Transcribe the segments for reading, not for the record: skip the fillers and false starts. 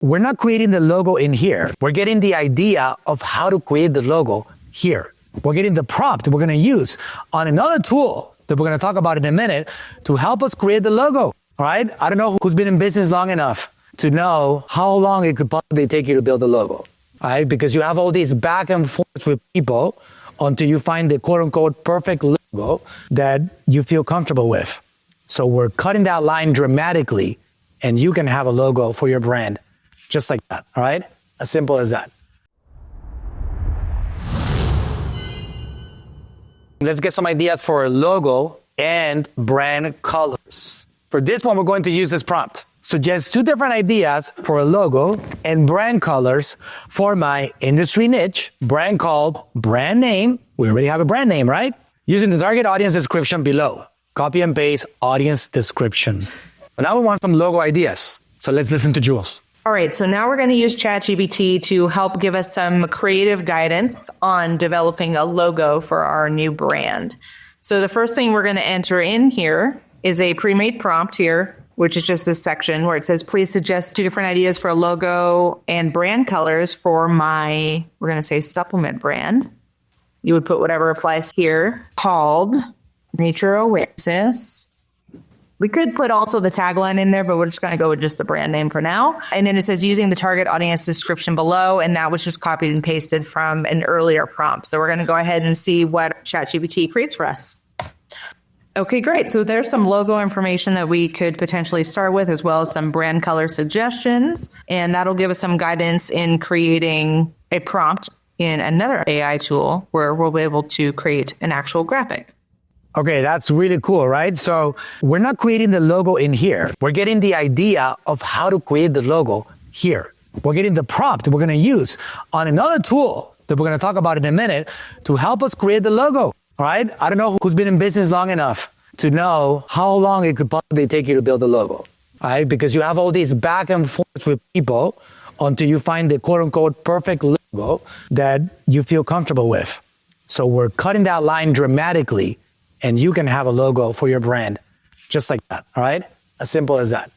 we're not creating the logo in here. We're getting the idea of how to create the logo here. We're getting the prompt we're going to use on another tool that we're going to talk about in a minute to help us create the logo. All right? I don't know who's been in business long enough to know how long it could possibly take you to build a logo. All right? Because you have all these back and forth with people until you find the quote unquote perfect logo that you feel comfortable with. So we're cutting that line dramatically, and you can have a logo for your brand just like that. All right? As simple as that. Let's get some ideas for a logo and brand colors. For this one, we're going to use this prompt. Suggest 2 different ideas for a logo and brand colors for my industry niche, brand called brand name. We already have a brand name, right? Using the target audience description below. Copy and paste audience description. But now we want some logo ideas. So let's listen to Jules. All right, so now we're going to use ChatGPT to help give us some creative guidance on developing a logo for our new brand. So the first thing we're going to enter in here is a pre-made prompt here, which is just this section where it says, please suggest 2 different ideas for a logo and brand colors for my, we're going to say supplement brand. You would put whatever applies here, called Nature Oasis. We could put also the tagline in there, but we're just going to go with just the brand name for now. And then it says using the target audience description below, and that was just copied and pasted from an earlier prompt. So we're going to go ahead and see what ChatGPT creates for us. Okay, great. So there's some logo information that we could potentially start with, as well as some brand color suggestions. And that'll give us some guidance in creating a prompt in another AI tool where we'll be able to create an actual graphic. Okay, that's really cool, right? So we're not creating the logo in here. We're getting the idea of how to create the logo here. We're getting the prompt we're going to use on another tool that we're going to talk about in a minute to help us create the logo. All right? I don't know who's been in business long enough to know how long it could possibly take you to build a logo. All right? Because you have all these back and forth with people until you find the quote unquote perfect logo that you feel comfortable with. So we're cutting that line dramatically, and you can have a logo for your brand just like that, all right? As simple as that.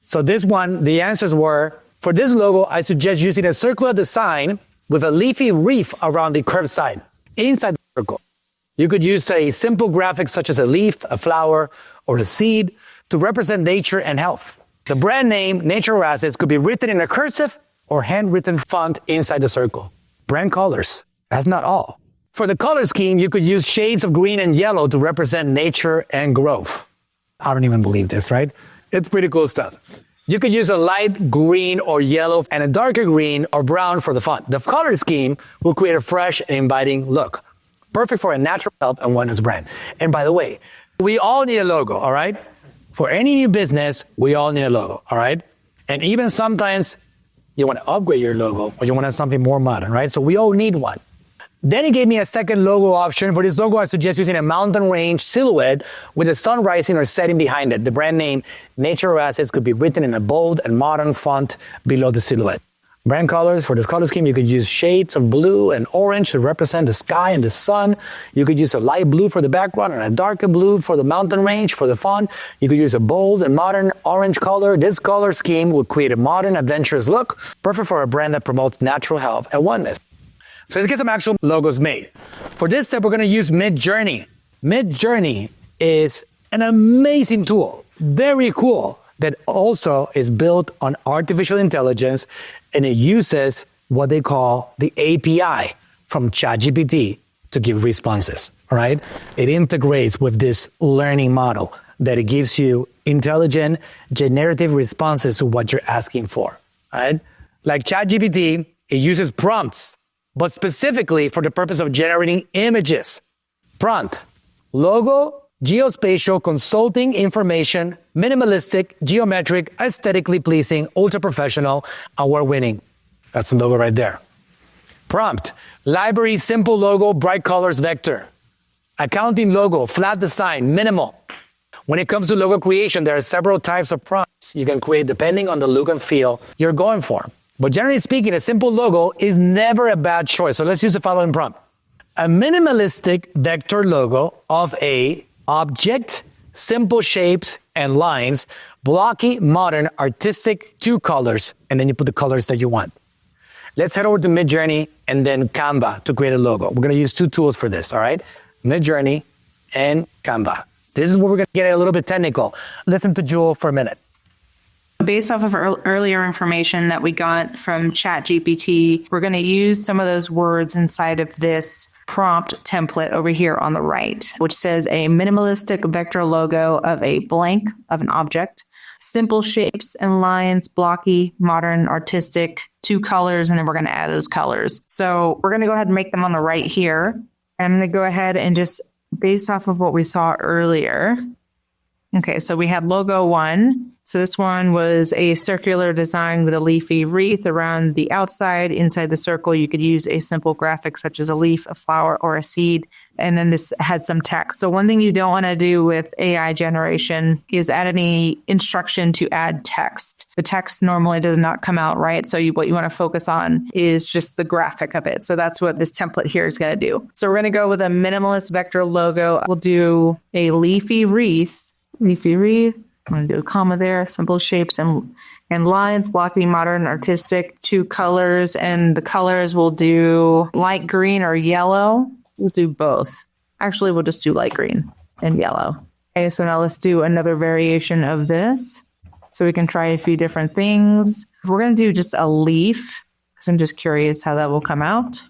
So this one, the answers were, for this logo, I suggest using a circular design with a leafy reef around the curved side, inside the circle. You could use a simple graphic such as a leaf, a flower, or a seed to represent nature and health. The brand name, Nature Oasis, could be written in a cursive or handwritten font inside the circle. Brand colors, that's not all. For the color scheme, you could use shades of green and yellow to represent nature and growth. I don't even believe this, right? It's pretty cool stuff. You could use a light green or yellow and a darker green or brown for the font. The color scheme will create a fresh and inviting look. Perfect for a natural health and wellness brand. And by the way, we all need a logo, all right? For any new business, we all need a logo, all right? And even sometimes you want to upgrade your logo or you want to have something more modern, right? So we all need one. Then he gave me a second logo option. For this logo, I suggest using a mountain range silhouette with the sun rising or setting behind it. The brand name, Nature Oasis, could be written in a bold and modern font below the silhouette. Brand colors, for this color scheme, you could use shades of blue and orange to represent the sky and the sun. You could use a light blue for the background and a darker blue for the mountain range for the font. You could use a bold and modern orange color. This color scheme would create a modern, adventurous look, perfect for a brand that promotes natural health and wellness. So let's get some actual logos made. For this step, we're going to use Midjourney. Midjourney is an amazing tool, very cool, that also is built on artificial intelligence, and it uses what they call the API from ChatGPT to give responses, all right? It integrates with this learning model that it gives you intelligent, generative responses to what you're asking for, all right? Like ChatGPT, it uses prompts, but specifically for the purpose of generating images. Prompt, logo, geospatial consulting information, minimalistic, geometric, aesthetically pleasing, ultra professional, award-winning. That's the logo right there. Prompt, library, simple logo, bright colors, vector. Accounting logo, flat design, minimal. When it comes to logo creation, there are several types of prompts you can create depending on the look and feel you're going for. But generally speaking, a simple logo is never a bad choice. So let's use the following prompt. A minimalistic vector logo of a object, simple shapes and lines blocky, modern, artistic, 2 colors, and then you put the colors that you want. Let's head over to Midjourney and then Canva to create a logo. We're going to use 2 tools for this, all right? Midjourney and Canva. This is where we're going to get a little bit technical. Listen to Jewel for a minute. Based off of earlier information that we got from ChatGPT, we're going to use some of those words inside of this prompt template over here on the right, which says a minimalistic vector logo of a blank of an object, simple shapes and lines, blocky, modern, artistic, 2 colors, and then we're going to add those colors. So we're going to go ahead and make them on the right here. I'm going to go ahead and just based off of what we saw earlier. Okay, so we had logo 1. So this one was a circular design with a leafy wreath around the outside. Inside the circle, you could use a simple graphic such as a leaf, a flower, or a seed. And then this had some text. So one thing you don't want to do with AI generation is add any instruction to add text. The text normally does not come out right. So what you want to focus on is just the graphic of it. So that's what this template here is going to do. So we're going to go with a minimalist vector logo. We'll do a leafy wreath. Leafy wreath. I'm going to do a comma there. Simple shapes and lines, blocky, modern, artistic, 2 colors. And the colors we'll do light green or yellow. We'll do both. Actually, we'll just do light green and yellow. Okay, so now let's do another variation of this. So we can try a few different things. We're going to do just a leaf because I'm just curious how that will come out.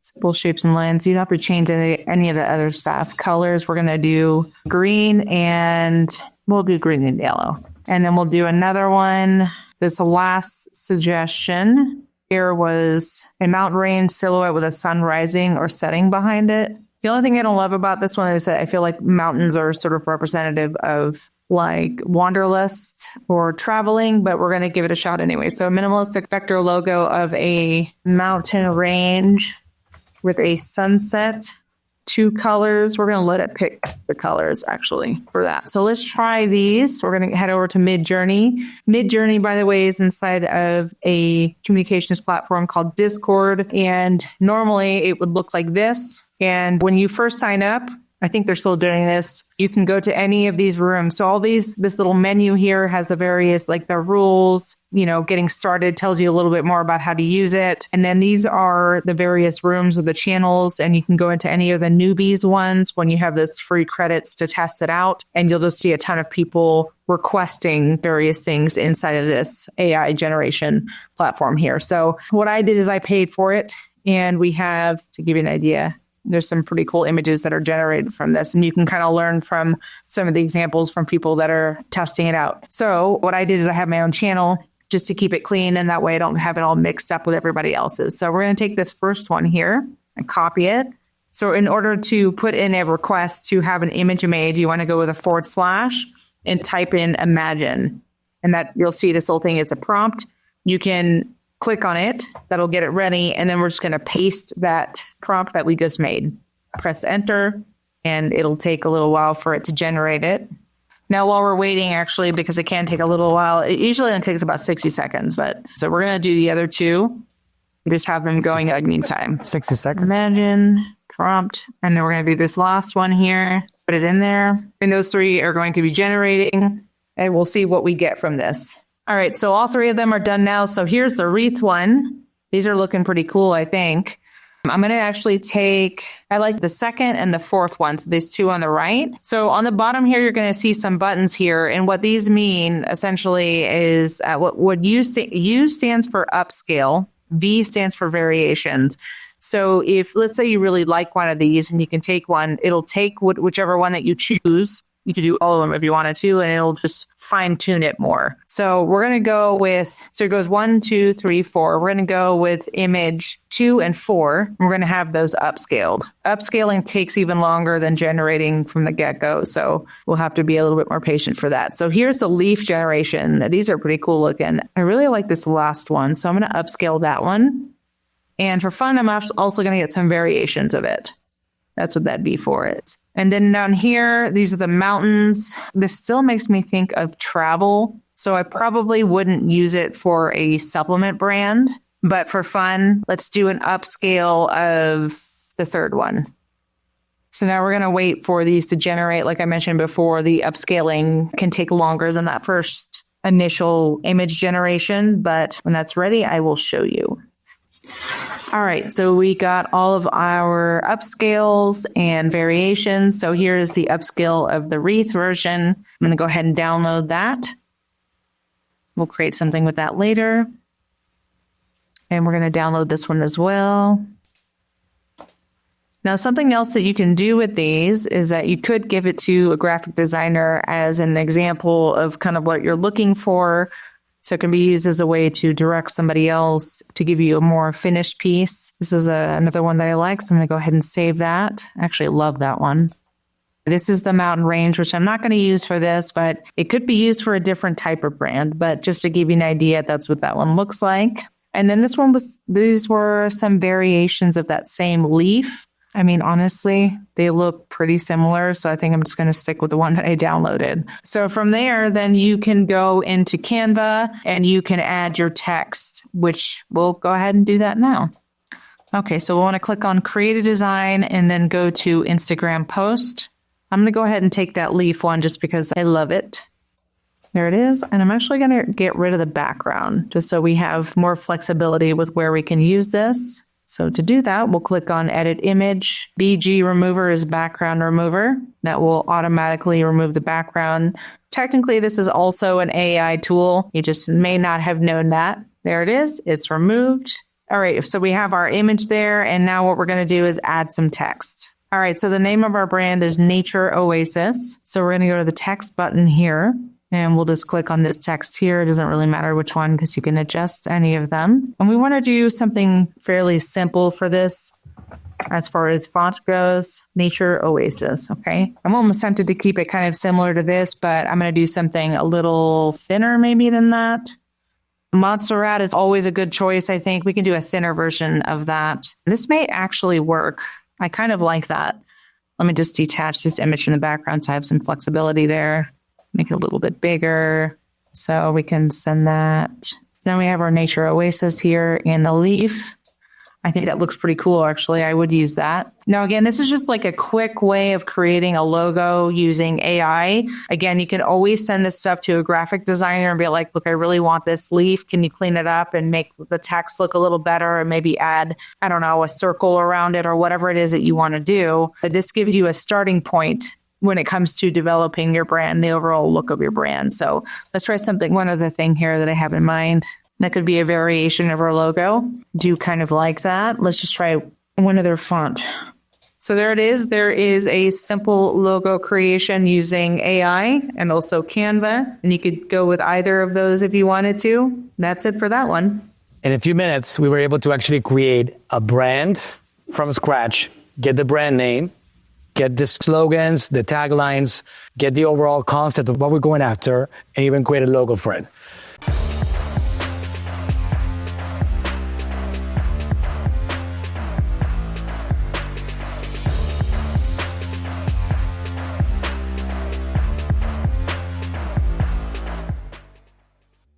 Simple shapes and lines. You don't have to change any of the other stuff. Colors, we're going to do green and we'll do green and yellow. And then we'll do another one. This last suggestion here was a mountain range silhouette with a sun rising or setting behind it. The only thing I don't love about this one is that I feel like mountains are sort of representative of like wanderlust or traveling, but we're going to give it a shot anyway. So a minimalistic vector logo of a mountain range with a sunset, 2 colors. We're going to let it pick the colors actually for that. So let's try these. We're going to head over to Midjourney. Midjourney, by the way, is inside of a communications platform called Discord. And normally it would look like this. And when you first sign up, I think they're still doing this. You can go to any of these rooms. So all this little menu here has the various, like the rules, getting started, tells you a little bit more about how to use it. And then these are the various rooms of the channels. And you can go into any of the newbies ones when you have this free credits to test it out. And you'll just see a ton of people requesting various things inside of this AI generation platform here. So what I did is I paid for it. And we have, to give you an idea, there's some pretty cool images that are generated from this. And you can kind of learn from some of the examples from people that are testing it out. So what I did is I have my own channel just to keep it clean. And that way I don't have it all mixed up with everybody else's. So we're going to take this first one here and copy it. So in order to put in a request to have an image made, you want to go with a / and type in imagine. And that you'll see this little thing is a prompt. You can click on it, that'll get it ready, and then we're just going to paste that prompt that we just made. Press enter, and it'll take a little while for it to generate it. Now, while we're waiting, actually, because it can take a little while, it usually only takes about 60 seconds, but so we're going to do the other 2. We just have them going at meantime. 60 seconds. Imagine, prompt, and then we're going to do this last one here, put it in there, and those 3 are going to be generating, and we'll see what we get from this. All right, so all 3 of them are done now. So here's the wreath one. These are looking pretty cool, I think. I'm going to actually I like the second and the fourth one, so these 2 on the right. So on the bottom here, you're going to see some buttons here. And what these mean essentially is what U stands for upscale, V stands for variations. So if, let's say you really like one of these and you can take one, it'll take whichever one that you choose. You could do all of them if you wanted to, and it'll just fine tune it more. So we're going to go with, so it goes 1, 2, 3, 4. We're going to go with image 2 and 4. We're going to have those upscaled. Upscaling takes even longer than generating from the get-go. So we'll have to be a little bit more patient for that. So here's the leaf generation. These are pretty cool looking. I really like this last one. So I'm going to upscale that one. And for fun, I'm also going to get some variations of it. That's what that B for is. And then down here, these are the mountains. This still makes me think of travel. So I probably wouldn't use it for a supplement brand. But for fun, let's do an upscale of the third one. So now we're going to wait for these to generate. Like I mentioned before, the upscaling can take longer than that first initial image generation, but when that's ready, I will show you. All right, so we got all of our upscales and variations. So here's the upscale of the wreath version. I'm going to go ahead and download that. We'll create something with that later. And we're going to download this one as well. Now, something else that you can do with these is that you could give it to a graphic designer as an example of kind of what you're looking for. So it can be used as a way to direct somebody else to give you a more finished piece. This is another one that I like, so I'm going to go ahead and save that. I actually love that one. This is the mountain range, which I'm not going to use for this, but it could be used for a different type of brand. But just to give you an idea, that's what that one looks like. And then these were some variations of that same leaf. I mean, honestly, they look pretty similar. So I think I'm just going to stick with the one that I downloaded. So from there, then you can go into Canva and you can add your text, which we'll go ahead and do that now. Okay, so we'll want to click on Create a Design and then go to Instagram Post. I'm going to go ahead and take that leaf one just because I love it. There it is. And I'm actually going to get rid of the background just so we have more flexibility with where we can use this. So to do that, we'll click on Edit Image. BG Remover is background remover. That will automatically remove the background. Technically, this is also an AI tool. You just may not have known that. There it is. It's removed. All right, so we have our image there. And now what we're going to do is add some text. All right, so the name of our brand is 𝗙𝗢𝗟𝗟𝗢𝗪. So we're going to go to the text button here. And we'll just click on this text here. It doesn't really matter which one because you can adjust any of them. And we want to do something fairly simple for this as far as font goes. 𝗙𝗢𝗟𝗟𝗢𝗪, okay? I'm almost tempted to keep it kind of similar to this, but I'm going to do something a little thinner maybe than that. Montserrat is always a good choice, I think. We can do a thinner version of that. This may actually work. I kind of like that. Let me just detach this image from the background so I have some flexibility there. Make it a little bit bigger so we can send that. Now we have our 𝗙𝗢𝗟𝗟𝗢𝗪 here and the leaf. I think that looks pretty cool, actually. I would use that. Now, again, this is just like a quick way of creating a logo using AI. Again, you can always send this stuff to a graphic designer and be like, look, I really want this leaf. Can you clean it up and make the text look a little better and maybe add, I don't know, a circle around it or whatever it is that you want to do. But this gives you a starting point when it comes to developing your brand, the overall look of your brand. So let's try something. One other thing here that I have in mind, that could be a variation of our logo. Do kind of like that. Let's just try one other font. So there it is. There is a simple logo creation using AI and also Canva. And you could go with either of those if you wanted to. That's it for that one. In a few minutes, we were able to actually create a brand from scratch, get the brand name, get the slogans, the taglines, get the overall concept of what we're going after, and even create a logo for it.